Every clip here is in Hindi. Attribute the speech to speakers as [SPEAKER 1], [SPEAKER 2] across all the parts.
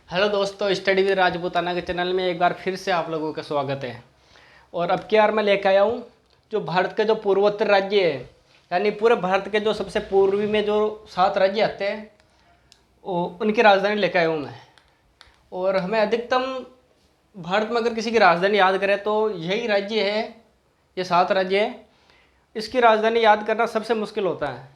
[SPEAKER 1] हेलो दोस्तों, स्टडी विद राजपूताना के चैनल में एक बार फिर से आप लोगों का स्वागत है। और अब की बार मैं लेकर आया हूँ जो भारत के जो पूर्वोत्तर राज्य है, यानी पूरे भारत के जो सबसे पूर्वी में जो 7 राज्य आते हैं उनकी राजधानी लेकर आया हूँ मैं। और हमें अधिकतम भारत में अगर किसी की राजधानी याद करें तो यही राज्य है, ये 7 राज्य है, इसकी राजधानी याद करना सबसे मुश्किल होता है।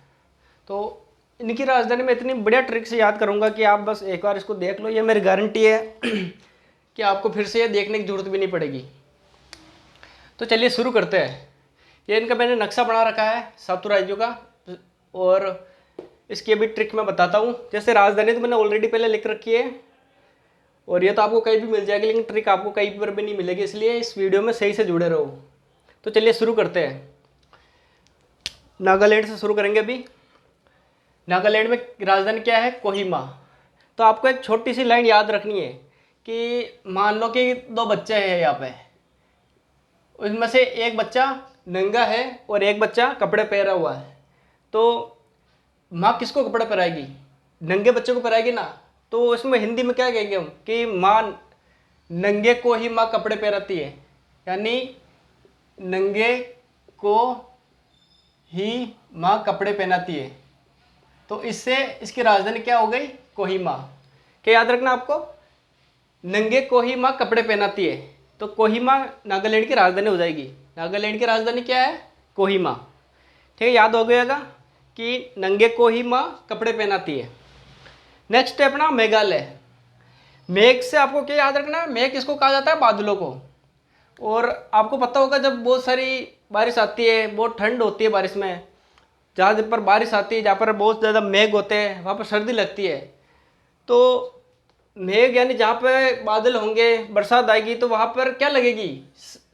[SPEAKER 1] तो इनकी राजधानी में इतनी बढ़िया ट्रिक से याद करूंगा कि आप बस एक बार इसको देख लो, ये मेरी गारंटी है कि आपको फिर से ये देखने की जरूरत भी नहीं पड़ेगी। तो चलिए शुरू करते हैं। ये इनका मैंने नक्शा बना रखा है 7 राज्यों का, और इसकी अभी ट्रिक मैं बताता हूँ। जैसे राजधानी तो मैंने ऑलरेडी पहले लिख रखी है, और ये तो आपको कहीं भी मिल जाएगी, लेकिन ट्रिक आपको कहीं पर भी नहीं मिलेगी, इसलिए इस वीडियो में सही से जुड़े रहो। तो चलिए शुरू करते हैं। नागालैंड से शुरू करेंगे अभी। नागालैंड में राजधानी क्या है? कोहिमा। तो आपको एक छोटी सी लाइन याद रखनी है कि मान लो कि 2 बच्चे हैं यहाँ पे, उसमें से एक बच्चा नंगा है और एक बच्चा कपड़े पहना हुआ है। तो माँ किसको कपड़े पहनाएगी? नंगे बच्चे को पहनाएगी ना। तो उसमें हिंदी में क्या कहेंगे हम कि माँ नंगे को ही माँ कपड़े पहनाती है, यानी नंगे को ही माँ कपड़े पहनाती है। तो इससे इसकी राजधानी क्या हो गई? कोहिमा। क्या याद रखना आपको? नंगे कोहिमा कपड़े पहनाती है, तो कोहिमा नागालैंड की राजधानी हो जाएगी। नागालैंड की राजधानी क्या है? कोहिमा। ठीक है, याद हो गएगा कि नंगे कोहिमा कपड़े पहनाती है। नेक्स्ट है अपना मेघालय। मेघ से आपको क्या याद रखना है? मेघ किसको कहा जाता है? बादलों को। और आपको पता होगा जब बहुत सारी बारिश आती है, बहुत ठंड होती है बारिश में, जहाँ पर बारिश आती है, जहाँ पर बहुत ज़्यादा मेघ होते हैं, वहाँ पर सर्दी लगती है। तो मेघ यानी जहाँ पे बादल होंगे, बरसात आएगी, तो वहाँ पर क्या लगेगी?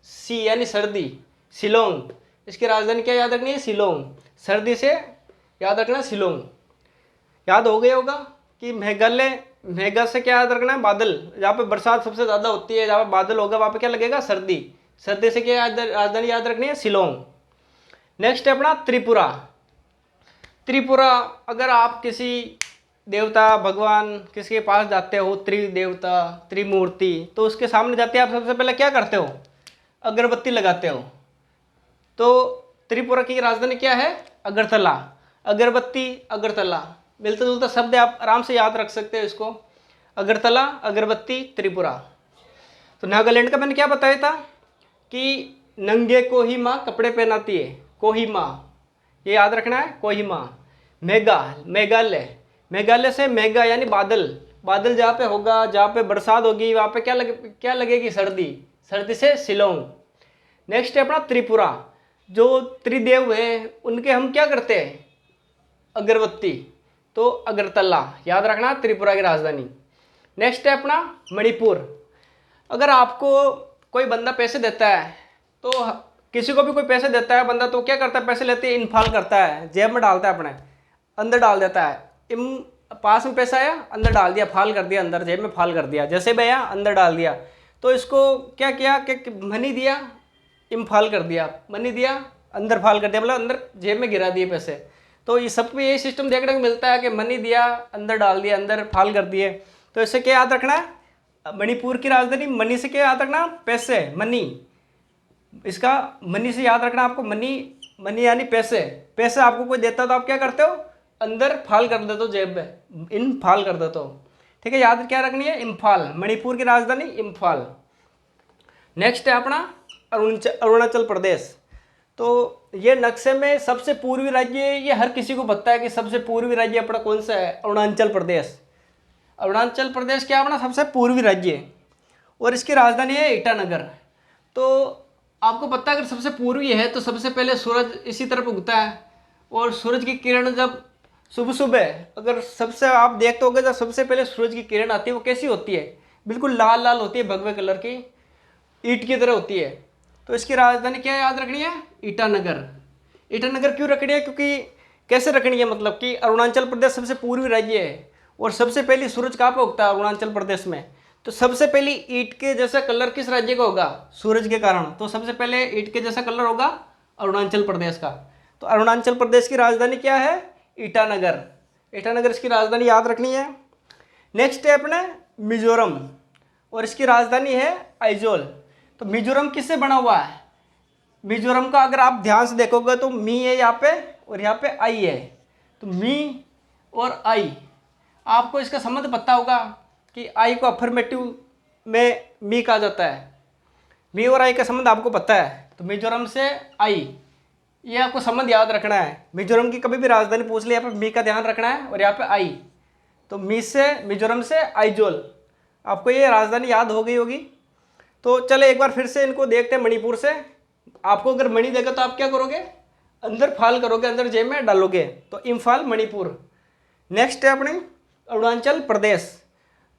[SPEAKER 1] सी यानी सर्दी। शिलोंग। इसकी राजधानी क्या याद रखनी है? शिलोंग। सर्दी से याद रखना शिलोंग। याद हो गया होगा कि मेघालय, मेघा से क्या याद रखना है? बादल। जहाँ पे बरसात सबसे ज़्यादा होती है, जहाँ पे बादल होगा, वहाँ पे क्या लगेगा? सर्दी। सर्दी से क्या राजधानी याद रखनी है? शिलोंग। नेक्स्ट है अपना त्रिपुरा। त्रिपुरा, अगर आप किसी देवता भगवान किसी के पास जाते हो, त्रिदेवता त्रिमूर्ति, तो उसके सामने जाते हैं, आप सबसे पहले क्या करते हो? अगरबत्ती लगाते हो। तो त्रिपुरा की राजधानी क्या है? अगरतला। अगरबत्ती, अगरतला, मिलता जुलता शब्द है, आप आराम से याद रख सकते हो इसको। अगरतला, अगरबत्ती, त्रिपुरा। तो नागालैंड का मैंने क्या बताया था कि नंगे को ही माँ कपड़े पहनाती है, कोहिमा, ये याद रखना है, कोहिमा। मेघालय, मेघालय से मेघा यानी बादल। बादल जहाँ पे होगा, जहाँ पे बरसात होगी, वहाँ पे क्या लगेगी? सर्दी। सर्दी से शिलोंग। नेक्स्ट है अपना त्रिपुरा। जो त्रिदेव है उनके हम क्या करते हैं? अगरबत्ती। तो अगरतला, याद रखना त्रिपुरा की राजधानी। नेक्स्ट है अपना मणिपुर। अगर आपको कोई बंदा पैसे देता है, तो किसी को भी कोई पैसे देता है बंदा, तो क्या करता है? पैसे लेते ही इन्फाल करता है, जेब में डालता है, अपने अंदर डाल देता है। पास में पैसा आया, अंदर डाल दिया, फाल कर दिया, अंदर जेब में फाल कर दिया, जैसे भी आया अंदर डाल दिया। तो इसको क्या किया कि मनी दिया, इम्फाल कर दिया, मनी दिया, अंदर फाल कर दिया, मतलब अंदर जेब में गिरा दिए पैसे। तो ये सब पे यही सिस्टम देखने को मिलता है कि मनी दिया, अंदर डाल दिया, अंदर फाल कर दिए। तो इससे क्या याद रखना है? मणिपुर की राजधानी मनी से क्या याद रखना? पैसे, मनी। इसका मनी से याद रखना आपको, मनी। मनी यानी पैसे। पैसे आपको कोई देता है तो आप क्या करते हो? अंदर फाल कर देते हो, जेब में इन फाल कर देते हो। ठीक है, याद क्या रखनी है? इम्फाल। मणिपुर की राजधानी इम्फाल। नेक्स्ट है अपना अरुणाचल प्रदेश। तो ये नक्शे में सबसे पूर्वी राज्य, ये हर किसी को पता है कि सबसे पूर्वी राज्य अपना कौन सा है? अरुणाचल प्रदेश। अरुणाचल प्रदेश क्या अपना सबसे पूर्वी राज्य है, और इसकी राजधानी है ईटानगर। तो आपको पता है अगर सबसे पूर्वी है तो सबसे पहले सूरज इसी तरफ उगता है, और सूरज की किरण जब सुबह सुबह, अगर सबसे आप देखते होगे जब सबसे पहले सूरज की किरण आती है, वो कैसी होती है? बिल्कुल लाल लाल होती है, भगवे कलर की, ईट की तरह होती है। तो इसकी राजधानी क्या याद रखनी है? ईटानगर। ईटानगर क्यों रखनी है? क्योंकि कैसे रखनी है, मतलब कि अरुणाचल प्रदेश सबसे पूर्वी राज्य है, और सबसे पहली सूरज कहाँ पे उगता है? अरुणाचल प्रदेश में। तो सबसे पहली ईंट के जैसा कलर किस राज्य का होगा? सूरज के कारण। तो सबसे पहले ईंट के जैसा कलर होगा अरुणाचल प्रदेश का। तो अरुणाचल प्रदेश की राजधानी क्या है? ईटानगर। ईटानगर इसकी राजधानी याद रखनी है। नेक्स्ट है अपने मिजोरम और इसकी राजधानी है आइजोल। तो मिजोरम किससे बना हुआ है? मिजोरम का अगर आप ध्यान से देखोगे तो मी है यहाँ पे और यहाँ पे आई है। तो मी और आई, आपको इसका संबंध पता होगा कि आई को अफर्मेटिव में मी कहा जाता है। मी और आई का संबंध आपको पता है। तो मिजोरम से आई, ये आपको संबंध याद रखना है। मिजोरम की कभी भी राजधानी पूछ ली, यहाँ पे मी का ध्यान रखना है और यहाँ पे आई। तो मी से मिजोरम से आइजोल, आपको ये राजधानी याद हो गई होगी। तो चले एक बार फिर से इनको देखते हैं मणिपुर से। आपको अगर मणि देगा तो आप क्या करोगे? अंदर फाल करोगे, अंदर जेब में डालोगे। तो इम्फाल मणिपुर। नेक्स्ट है अपने अरुणाचल प्रदेश।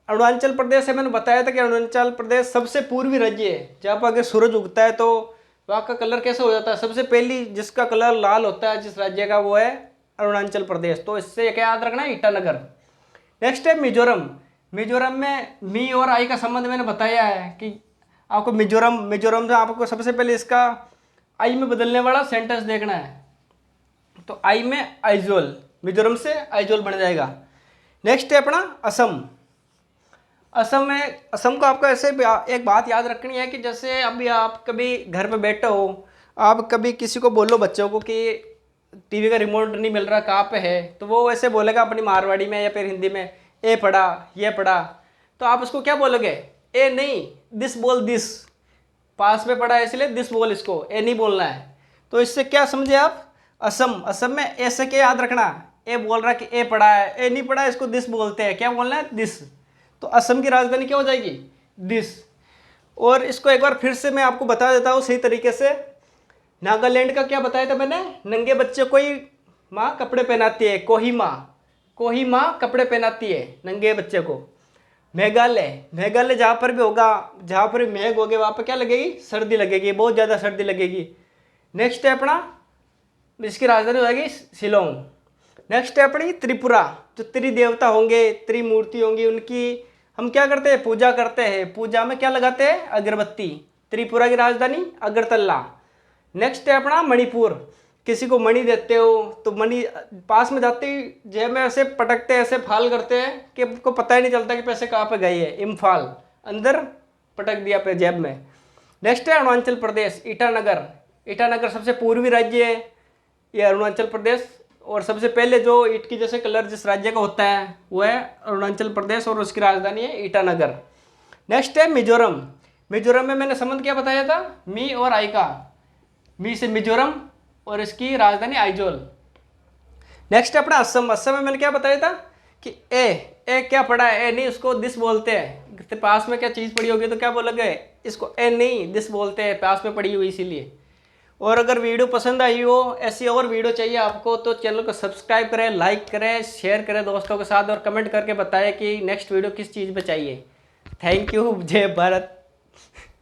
[SPEAKER 1] अरुणाचल प्रदेश से मैंने बताया था कि अरुणाचल प्रदेश सबसे पूर्वी राज्य है। जहाँ पर अगर सूरज उगता है तो वहाँ का कलर कैसे हो जाता है? सबसे पहली जिसका कलर लाल होता है जिस राज्य का, वो है अरुणाचल प्रदेश। तो इससे क्या याद रखना है? ईटानगर। नेक्स्ट है मिजोरम। मिजोरम में मी और आई का संबंध मैंने बताया है कि आपको मिजोरम से आपको सबसे पहले इसका आई में बदलने वाला सेंटेंस देखना है। तो आई में आइजोल, मिजोरम से आइजोल बन जाएगा। नेक्स्ट है अपना असम। असम को आपको ऐसे एक बात याद रखनी है कि जैसे अभी आप कभी घर पे बैठे हो, आप कभी किसी को बोलो बच्चों को कि टीवी का रिमोट नहीं मिल रहा, कहाँ पे है? तो वो वैसे बोलेगा अपनी मारवाड़ी में या फिर हिंदी में, ए पढ़ा, ये पढ़ा। तो आप उसको क्या बोलोगे? ए नहीं, दिस बोल, दिस। पास में पढ़ा है इसलिए दिस बोल, इसको ए नहीं बोलना है। तो इससे क्या समझे आप? असम में ए से क्या याद रखना? ए बोल रहा है कि ए पढ़ा है, ए नहीं पढ़ा है, इसको दिस बोलते हैं। क्या बोलना है? दिस। तो असम की राजधानी क्या हो जाएगी? दिस। और इसको एक बार फिर से मैं आपको बता देता हूँ सही तरीके से। नागालैंड का क्या बताया था मैंने? नंगे बच्चे को ही माँ कपड़े पहनाती है, कोही माँ कपड़े पहनाती है नंगे बच्चे को। मेघालय जहाँ पर भी होगा, जहाँ पर भी मेघ होगे, वहाँ पर क्या लगेगी? सर्दी लगेगी, बहुत ज़्यादा सर्दी लगेगी। नेक्स्ट है अपना, इसकी राजधानी हो जाएगी शिलोंग। नेक्स्ट है अपनी त्रिपुरा। जो त्रिदेवता होंगे, त्रिमूर्ति होंगी, उनकी हम क्या करते हैं? पूजा करते हैं। पूजा में क्या लगाते हैं? अगरबत्ती। त्रिपुरा की राजधानी अगरतला। नेक्स्ट है अपना मणिपुर। किसी को मणि देते हो तो मणि पास में जाते ही जेब में ऐसे पटकते हैं, ऐसे फाल करते हैं कि आपको पता ही नहीं चलता कि पैसे कहाँ पे गए हैं। इम्फाल, अंदर पटक दिया पे जेब में। नेक्स्ट है अरुणाचल प्रदेश, ईटानगर सबसे पूर्वी राज्य है ये अरुणाचल प्रदेश। और सबसे पहले जो ईट की जैसे कलर जिस राज्य का होता है वो है अरुणाचल प्रदेश और उसकी राजधानी है ईटानगर। नेक्स्ट है मिजोरम। मिजोरम में मैंने संबंध क्या बताया था? मी और आई का। मी से मिजोरम और इसकी राजधानी आइजोल। नेक्स्ट अपना असम। असम में मैंने क्या बताया था कि ए क्या पढ़ा है? ए नहीं, उसको दिस बोलते हैं। तो पास में क्या चीज़ पड़ी होगी तो क्या बोलोगे? इसको ए नहीं, दिस बोलते हैं, पास में पड़ी हुई इसीलिए। और अगर वीडियो पसंद आई हो, ऐसी और वीडियो चाहिए आपको, तो चैनल को सब्सक्राइब करें, लाइक करें, शेयर करें दोस्तों के साथ और कमेंट करके बताएं कि नेक्स्ट वीडियो किस चीज़ पे चाहिए। Thank you. जय भारत।